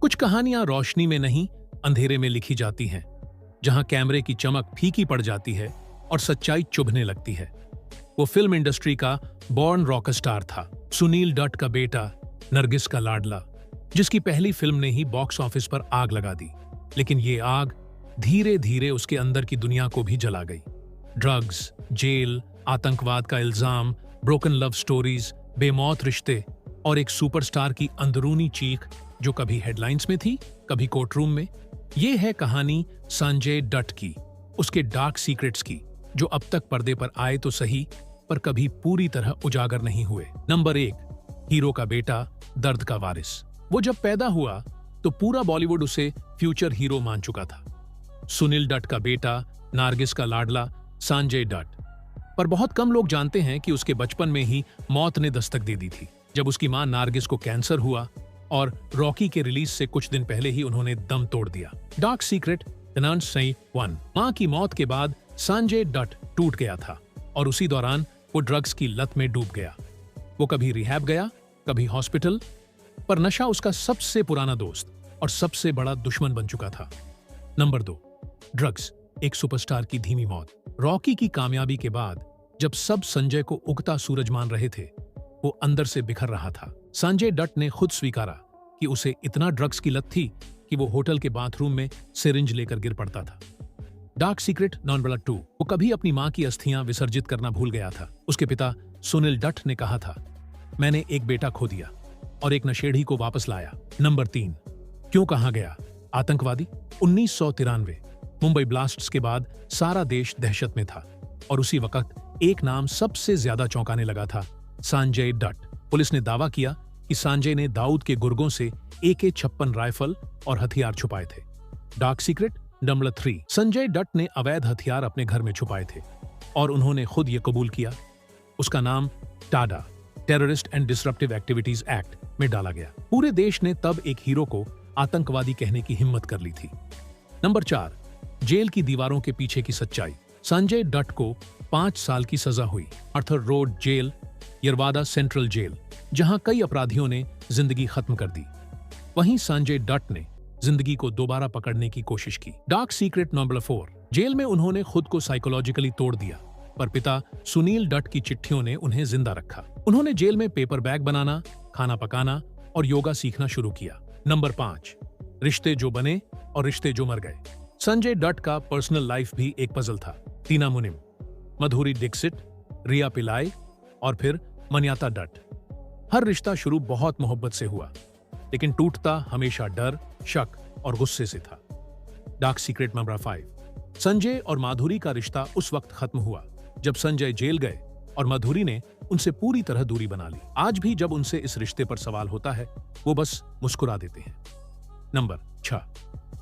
कुछ कहानियां रोशनी में नहीं, अंधेरे में लिखी जाती हैं, जहां कैमरे की चमक फीकी पड़ जाती है और सच्चाई चुभने लगती है। वो फिल्म इंडस्ट्री का बॉर्न रॉक स्टार था, सुनील दत्त का बेटा, नरगिस का लाडला, जिसकी पहली फिल्म ने ही बॉक्स ऑफिस पर आग लगा दी। लेकिन ये आग धीरे धीरे उसके अंदर की दुनिया को भी जला गई। ड्रग्स, जेल, आतंकवाद का इल्जाम, ब्रोकन लव स्टोरीज, बेमौत रिश्ते और एक सुपरस्टार की अंदरूनी चीख जो कभी हेडलाइंस में थी, कभी कोर्टरूम में। ये है कहानी संजय दत्त की, उसके डार्क सीक्रेट्स की, जो अब तक पर्दे पर आए तो सही, पर कभी पूरी तरह उजागर नहीं हुए। नंबर 1, हीरो का बेटा, दर्द का वारिस। वो जब पैदा हुआ तो पूरा बॉलीवुड उसे फ्यूचर हीरो मान चुका था। सुनील दत्त का बेटा, नरगिस का लाडला, संजय दत्त। पर बहुत कम लोग जानते हैं कि उसके बचपन में ही मौत ने दस्तक दे दी थी, जब उसकी मां नरगिस को कैंसर हुआ और रॉकी के रिलीज से कुछ दिन पहले ही उन्होंने दम तोड़ दिया। डार्क सीक्रेट सही 1। मां की मौत के बाद संजय दत्त टूट गया था और उसी दौरान वो ड्रग्स की लत में डूब गया। वो कभी रिहैब गया, कभी हॉस्पिटल, पर नशा उसका सबसे पुराना दोस्त और सबसे बड़ा दुश्मन बन चुका था। नंबर 2, ड्रग्स, एक सुपरस्टार की धीमी मौत। रॉकी की कामयाबी के बाद जब सब संजय को उगता सूरज मान रहे थे, वो अंदर से बिखर रहा था। संजय दत्त ने खुद स्वीकारा कि उसे इतना ड्रग्स की लत थी कि वो होटल के बाथरूम में सिरिंज लेकर गिर पड़ता था। डार्क सीक्रेट नंबर 2, वो कभी अपनी मां की अस्थियां विसर्जित करना भूल गया था। उसके पिता सुनील दत्त ने कहा था, मैंने एक बेटा खो दिया और एक नशेड़ी को वापस लाया। नंबर 3, क्यों कहां गया? आतंकवादी। 1993 मुंबई ब्लास्ट्स के बाद सारा देश दहशत में था और उसी वक्त एक नाम सबसे ज्यादा चौंकाने लगा था, संजय दत्त। पुलिस ने दावा किया कि संजय ने दाऊद के गुर्गों से AK-56 राइफल और हथियार छुपाए थे। Dark secret number 3, Sanjay Dutt ने अवैध हथियार अपने घर में छुपाए थे और उन्होंने खुद ये कबूल किया। उसका नाम Tada, terrorist and disruptive activities act में डाला गया। पूरे देश ने तब एक हीरो को आतंकवादी कहने की हिम्मत कर ली थी। नंबर 4, जेल की दीवारों के पीछे की सच्चाई। संजय दत्त को 5 साल की सजा हुई, Arthur road jail, Yerawada central jail, जहां कई अपराधियों ने जिंदगी खत्म कर दी। वहीं संजय दत्त ने जिंदगी को दोबारा पकड़ने की कोशिश की। डार्क सीक्रेट नंबर 4, जेल में उन्होंने खुद को साइकोलॉजिकली तोड़ दिया, पर पिता सुनील दत्त की चिट्ठियों ने उन्हें जिंदा रखा। उन्होंने जेल में पेपर बैग बनाना, खाना पकाना और योगा सीखना शुरू किया। नंबर 5, रिश्ते जो बने और रिश्ते जो मर गए। संजय दत्त का पर्सनल लाइफ भी एक पजल था। टीना मुनिम, मधुरी दीक्षित, रिया पिलाई और फिर मन्याता दत्त। हर रिश्ता शुरू बहुत मोहब्बत से हुआ, लेकिन टूटता हमेशा डर, शक और गुस्से से था। डार्क सीक्रेट नंबर 5, संजय और माधुरी का रिश्ता उस वक्त खत्म हुआ जब संजय जेल गए और माधुरी ने उनसे पूरी तरह दूरी बना ली। आज भी जब उनसे इस रिश्ते पर सवाल होता है, वो बस मुस्कुरा देते हैं। नंबर 6,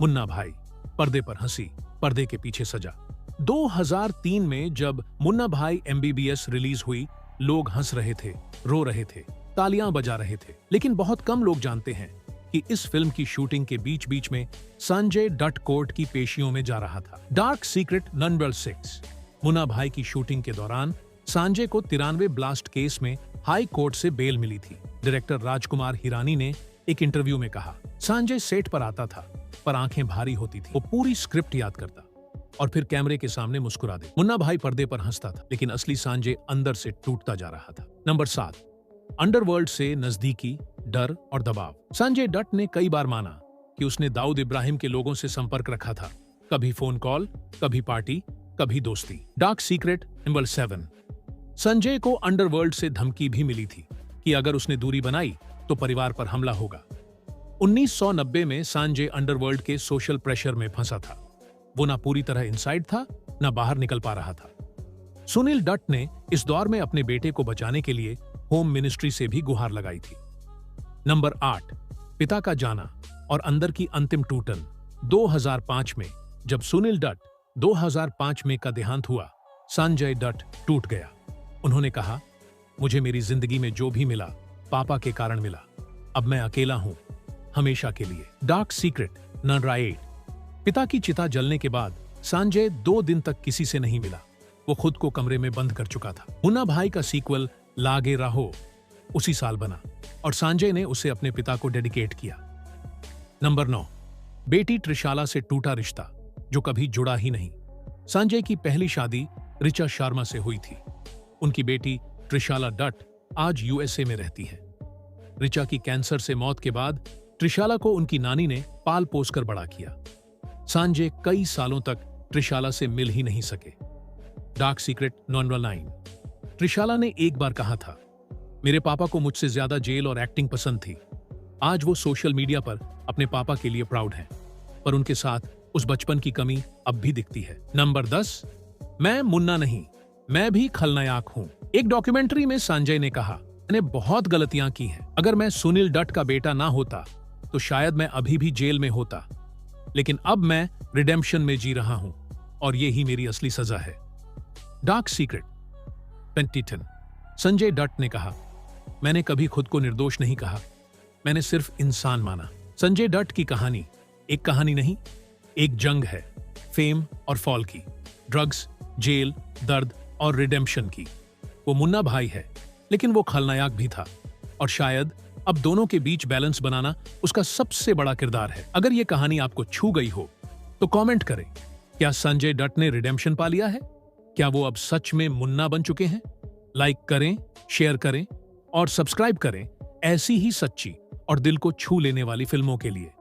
मुन्ना भाई, पर्दे पर हंसी, पर्दे के पीछे सजा। 2003 में जब मुन्ना भाई MBBS रिलीज हुई, लोग हंस रहे थे, रो रहे थे, तालियां बजा रहे थे, लेकिन बहुत कम लोग जानते हैं कि इस फिल्म की शूटिंग के बीच बीच में संजय दत्त कोर्ट की पेशियों में जा रहा था। डार्क सीक्रेट नंबर 6, मुन्ना भाई की शूटिंग के दौरान संजय को 93 ब्लास्ट केस में हाई कोर्ट से बेल मिली थी। डायरेक्टर राजकुमार हिरानी ने एक इंटरव्यू में कहा, संजय सेट पर आता था पर आंखें भारी होती थी। वो पूरी स्क्रिप्ट याद करता और फिर कैमरे के सामने मुस्कुरा दे। मुन्ना भाई पर्दे पर हंसता था, लेकिन असली संजय अंदर से टूटता जा रहा था। नंबर 7, अंडरवर्ल्ड से नजदीकी, डर और दबाव। संजय दत्त ने कई बार माना कि उसने दाऊद इब्राहिम के लोगों से संपर्क रखा था, कभी फोन कॉल, कभी पार्टी, कभी दोस्ती। डार्क सीक्रेट नंबर 7, संजय को अंडरवर्ल्ड से धमकी भी मिली थी कि अगर उसने दूरी बनाई तो परिवार पर हमला होगा। 1990 में संजय अंडरवर्ल्ड के सोशल प्रेशर में फंसा था। वो ना पूरी तरह इनसाइड था, ना बाहर निकल पा रहा था। सुनील दत्त ने इस दौर में अपने बेटे को बचाने के लिए होम मिनिस्ट्री से भी गुहार लगाई थी। नंबर 8, पिता का जाना और अंदर की अंतिम टूटन। 2005 में जब सुनील दत्त 2005 में का देहांत हुआ, संजय दत्त टूट गया। उन्होंने कहा, मुझे मेरी जिंदगी में जो भी मिला पापा के कारण मिला। अब मैं अकेला हूं, हमेशा के लिए। डार्क सीक्रेट नंबर 8, पिता की चिता जलने के बाद संजय 2 दिन तक किसी से नहीं मिला। वो खुद को कमरे में बंद कर चुका था। मुन्ना भाई का सीक्वल लागे रहो उसी साल बना और संजय ने उसे अपने पिता को डेडिकेट किया। नंबर 9, बेटी त्रिशाला से टूटा रिश्ता जो कभी जुड़ा ही नहीं। संजय की पहली शादी ऋचा शर्मा से हुई थी। उनकी बेटी त्रिशाला डट आज यूएसए में रहती है। ऋचा की कैंसर से मौत के बाद त्रिशाला को उनकी नानी ने पाल पोस कर बड़ा किया। संजय कई सालों तक त्रिशाला से मिल ही नहीं सके। डार्क सीक्रेट नंबर 9, त्रिशाला ने एक बार कहा था, मेरे पापा को मुझसे ज्यादा जेल और एक्टिंग पसंद थी। आज वो सोशल मीडिया पर अपने पापा के लिए प्राउड हैं, पर उनके साथ उस बचपन की कमी अब भी दिखती है। नंबर 10, मैं मुन्ना नहीं, मैं भी खलनायक हूं। एक डॉक्यूमेंट्री में संजय ने कहा, मैंने बहुत गलतियां की हैं। अगर मैं सुनील डट का बेटा ना होता तो शायद मैं अभी भी जेल में होता, लेकिन अब मैं रिडेम्पशन में जी रहा हूं और ये ही मेरी असली सजा है। डार्क सीक्रेट 2010, संजय दत्त ने कहा, मैंने कभी खुद को निर्दोष नहीं कहा, मैंने सिर्फ इंसान माना। संजय दत्त की कहानी एक कहानी नहीं, एक जंग है, फेम और फॉल की, ड्रग्स, जेल, दर्द और रिडेम्पशन की। वो मुन्ना भाई है, लेकिन वो खलनायक भी था, और शायद अब दोनों के बीच बैलेंस बनाना उसका सबसे बड़ा किरदार है। अगर ये कहानी आपको छू गई हो तो कमेंट करें, क्या संजय दत्त ने रिडेम्पशन पा लिया है? क्या वो अब सच में मुन्ना बन चुके हैं? लाइक करें, शेयर करें और सब्सक्राइब करें ऐसी ही सच्ची और दिल को छू लेने वाली फिल्मों के लिए।